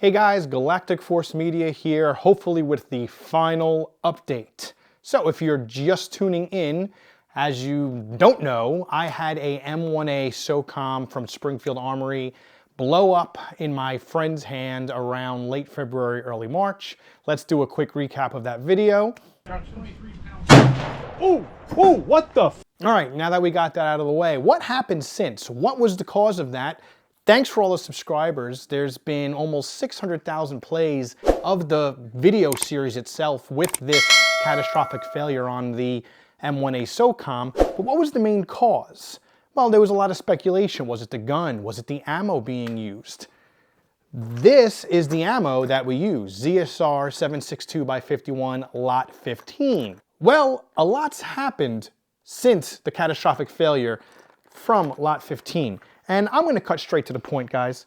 Hey guys, Galactic Force Media here, hopefully with the final update. So if you're just tuning in, as you don't know, I had a M1A Socom from Springfield Armory blow up in my friend's hand around late February, early March. Let's do a quick recap of that video. Oh, what the f? All right, now that we got that out of the way, what happened since? What was the cause of that? Thanks for all the subscribers. There's been almost 600,000 plays of the video series itself with this catastrophic failure on the M1A Socom. But what was the main cause? Well, there was a lot of speculation. Was it the gun? Was it the ammo being used? This is the ammo that we use, ZSR 7.62x51 Lot 15. Well, a lot's happened since the catastrophic failure from Lot 15. And I'm going to cut straight to the point, guys.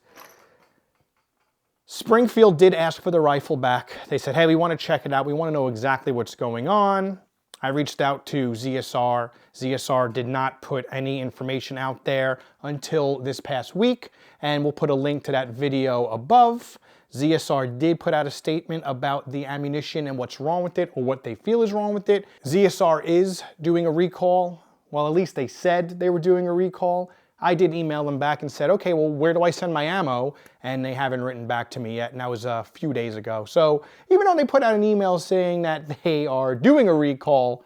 Springfield did ask for the rifle back. They said, hey, we want to check it out. We want to know exactly what's going on. I reached out to ZSR. ZSR did not put any information out there until this past week, and we'll put a link to that video above. ZSR did put out a statement about the ammunition and what's wrong with it, or what they feel is wrong with it. ZSR is doing a recall. Well, at least they said they were doing a recall. I did email them back and said, okay, well, where do I send my ammo? And they haven't written back to me yet, and that was a few days ago. So even though they put out an email saying that they are doing a recall,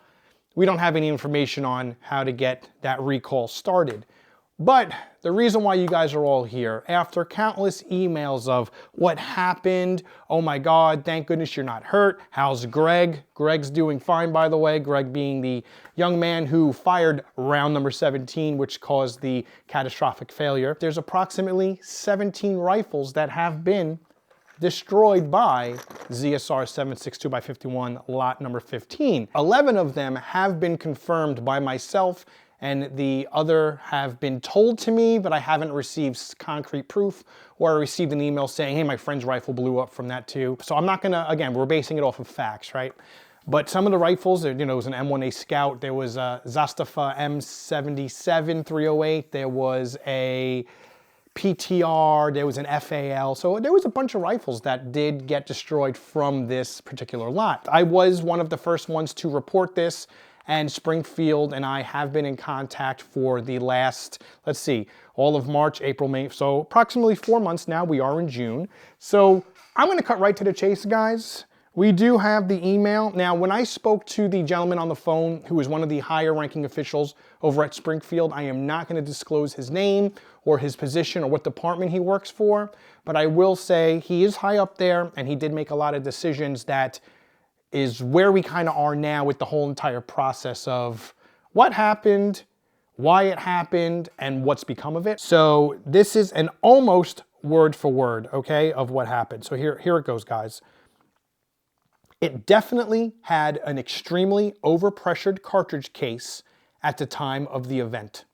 we don't have any information on how to get that recall started. But the reason why you guys are all here, after countless emails of what happened, oh my God, thank goodness you're not hurt. How's Greg? Greg's doing fine, by the way. Greg being the young man who fired round number 17, which caused the catastrophic failure. There's approximately 17 rifles that have been destroyed by ZSR 7.62x51 lot number 15. 11 of them have been confirmed by myself, and the other have been told to me, but I haven't received concrete proof, or I received an email saying, hey, my friend's rifle blew up from that too. So I'm not gonna, again, we're basing it off of facts, right? But some of the rifles, you know, there was an M1A Scout, there was a Zastafa M77-308, there was a PTR, there was an FAL, so there was a bunch of rifles that did get destroyed from this particular lot. I was one of the first ones to report this, and Springfield and I have been in contact for the last, let's see, all of March, April, May, so approximately 4 months now. We are in June. So I'm going to cut right to the chase, guys. We do have the email. Now, when I spoke to the gentleman on the phone, who is one of the higher ranking officials over at Springfield, I am not going to disclose his name or his position or what department he works for, but I will say he is high up there, and he did make a lot of decisions that is where we kind of are now with the whole entire process of what happened, why it happened, and what's become of it. So this is an almost word for word, okay, of what happened. So here it goes, guys. It definitely had an extremely overpressured cartridge case at the time of the event.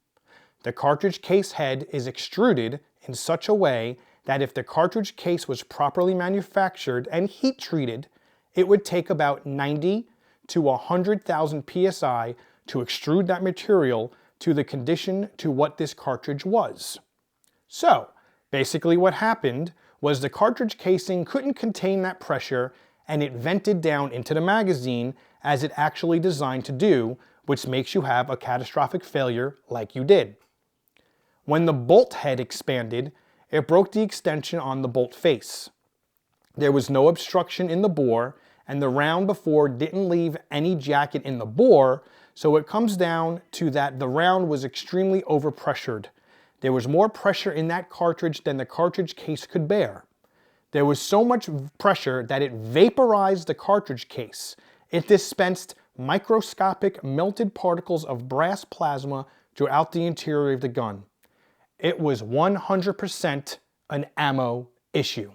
The cartridge case head is extruded in such a way that if the cartridge case was properly manufactured and heat treated, it would take about 90 to 100,000 PSI to extrude that material to the condition to what this cartridge was. So, basically what happened was the cartridge casing couldn't contain that pressure, and it vented down into the magazine as it actually designed to do, which makes you have a catastrophic failure like you did. When the bolt head expanded, it broke the extension on the bolt face. There was no obstruction in the bore, and the round before didn't leave any jacket in the bore, so it comes down to that the round was extremely overpressured. There was more pressure in that cartridge than the cartridge case could bear. There was so much pressure that it vaporized the cartridge case. It dispensed microscopic melted particles of brass plasma throughout the interior of the gun. It was 100% an ammo issue.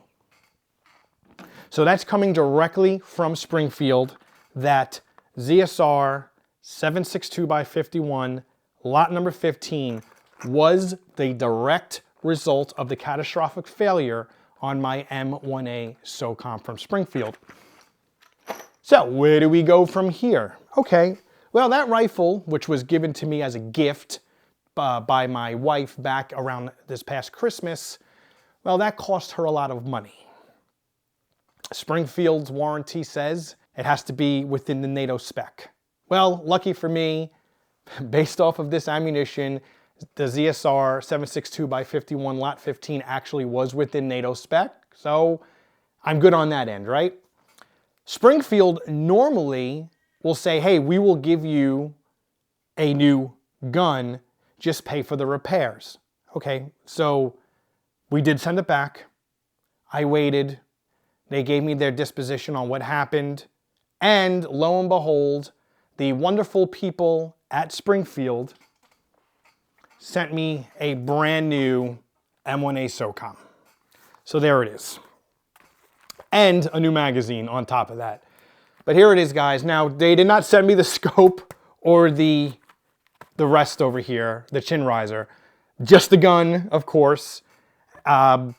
So that's coming directly from Springfield, that ZSR 7.62x51 lot number 15 was the direct result of the catastrophic failure on my M1A Socom from Springfield. So where do we go from here? Okay, well, that rifle, which was given to me as a gift by my wife back around this past Christmas, well, that cost her a lot of money. Springfield's warranty says it has to be within the NATO spec. Well, lucky for me, based off of this ammunition, the ZSR 7.62x51 Lot 15 actually was within NATO spec, so I'm good on that end, right? Springfield normally will say, hey, we will give you a new gun, just pay for the repairs. Okay, so we did send it back. I waited. They gave me their disposition on what happened. And lo and behold, the wonderful people at Springfield sent me a brand new M1A Socom. So there it is. And a new magazine on top of that. But here it is, guys. Now, they did not send me the scope or the rest over here, the chin riser. Just the gun, of course. I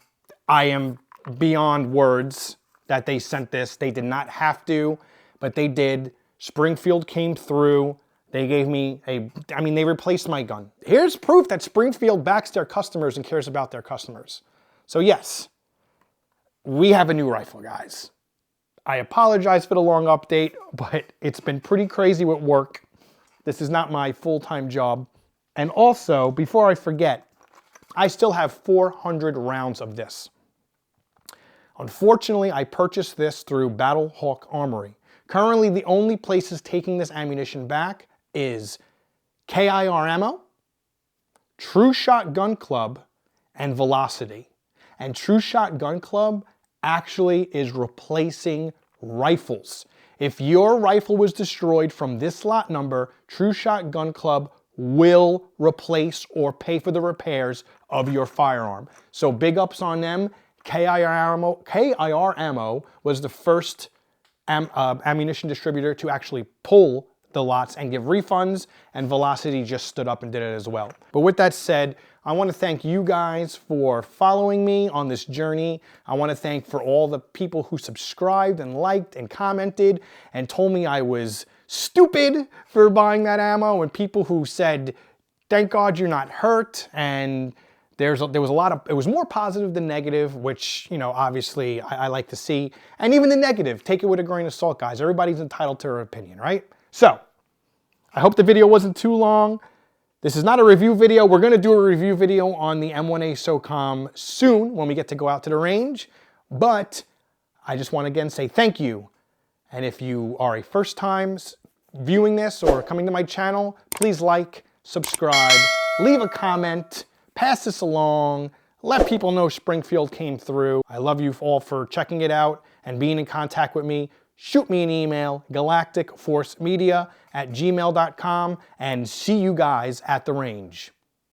am beyond words that they sent this. They did not have to, but they did. Springfield came through. They gave me they replaced my gun. Here's proof that Springfield backs their customers and cares about their customers. So yes, we have a new rifle, guys. I apologize for the long update, but it's been pretty crazy with work. This is not my full-time job. And also, before I forget, I still have 400 rounds of this. Unfortunately, I purchased this through Battlehawk Armory. Currently, the only places taking this ammunition back is KIR Ammo, True Shot Gun Club, and Velocity. And True Shot Gun Club actually is replacing rifles. If your rifle was destroyed from this lot number, True Shot Gun Club will replace or pay for the repairs of your firearm. So big ups on them. KIR Ammo was the first ammunition distributor to actually pull the lots and give refunds, and Velocity just stood up and did it as well. But with that said, I want to thank you guys for following me on this journey. I want to thank for all the people who subscribed and liked and commented and told me I was stupid for buying that ammo, and people who said, thank God you're not hurt, and there was a lot of, it was more positive than negative, which, you know, obviously I like to see. And even the negative, take it with a grain of salt, guys. Everybody's entitled to their opinion, right? So, I hope the video wasn't too long. This is not a review video. We're going to do a review video on the M1A Socom soon when we get to go out to the range. But I just want to again say thank you. And if you are a first time viewing this or coming to my channel, please like, subscribe, leave a comment, pass this along, let people know Springfield came through. I love you all for checking it out and being in contact with me. Shoot me an email, galacticforcemedia@gmail.com, and see you guys at the range.